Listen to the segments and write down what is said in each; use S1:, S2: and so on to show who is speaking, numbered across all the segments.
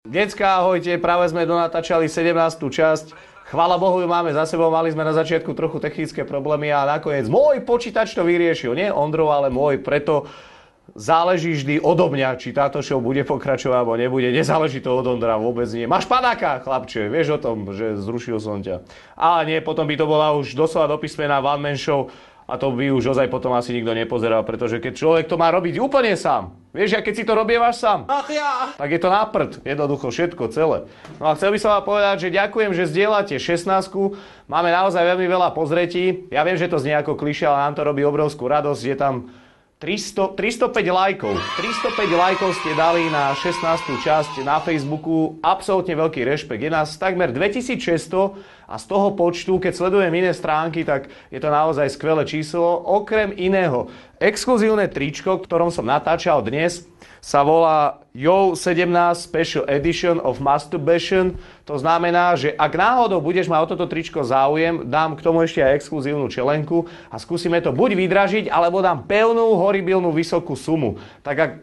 S1: Decka, ahojte, práve sme donatáčali 17. časť. Chvála Bohu, ju máme za sebou, mali sme na začiatku trochu technické problémy a nakoniec môj počítač to vyriešil. Nie Ondrov, ale môj, preto záleží vždy odo mňa, či táto show bude pokračovať alebo nebude. Nezáleží to od Ondra, vôbec nie. Máš panáka, chlapče, vieš o tom, že zrušil som ťa. Ale nie, potom by to bola už doslova do písmena one man show. A to by už ozaj potom asi nikto nepozeral, pretože keď človek to má robiť úplne sám, vieš, a keď si to robievaš sám, tak je to na prd, jednoducho všetko celé. No a chcel by som vám povedať, že ďakujem, že zdieľate 16. Máme naozaj veľmi veľa pozretí. Ja viem, že to znie ako klišé, ale nám to robí obrovskú radosť. Je tam 305 lajkov. 305 lajkov ste dali na 16. časť na Facebooku. Absolútne veľký rešpekt. Je nás takmer 2600 a z toho počtu, keď sledujem iné stránky, tak je to naozaj skvelé číslo. Okrem iného, exkluzívne tričko, ktorom som natáčal dnes, sa volá Yo 17 Special Edition of Masturbation. To znamená, že ak náhodou budeš mať o toto tričko záujem, dám k tomu ešte aj exkluzívnu čelenku a skúsime to buď vydražiť, alebo dám pevnú, horibilnú, vysokú sumu. Tak ak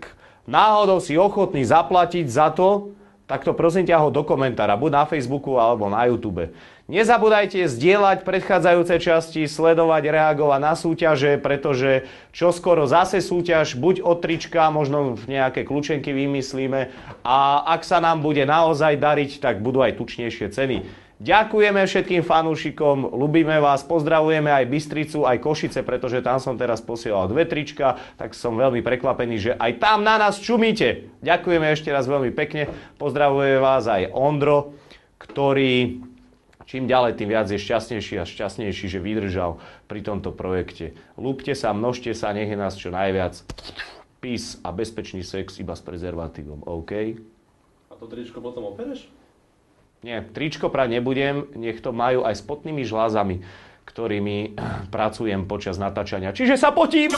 S1: náhodou si ochotný zaplatiť za to, tak to prosím ťa ho do komentára, buď na Facebooku alebo na YouTube. Nezabúdajte zdieľať predchádzajúce časti, sledovať, reagovať na súťaže, pretože čoskoro zase súťaž, buď od trička, možno nejaké kľúčenky vymyslíme a ak sa nám bude naozaj dariť, tak budú aj tučnejšie ceny. Ďakujeme všetkým fanúšikom, ľubíme vás, pozdravujeme aj Bystricu, aj Košice, pretože tam som teraz posielal 2 trička, tak som veľmi prekvapený, že aj tam na nás čumíte. Ďakujeme ešte raz veľmi pekne, pozdravuje vás aj Ondro, ktorý čím ďalej, tým viac je šťastnejší a šťastnejší, že vydržal pri tomto projekte. Ľúbte sa, množte sa, nech je nás čo najviac. Peace a bezpečný sex iba s prezervatívom, OK?
S2: A to tričko potom opereš?
S1: Nie, tričko prať nebudem, nech to majú aj s potnými žlázami, ktorými pracujem počas natáčania. Čiže sa potím!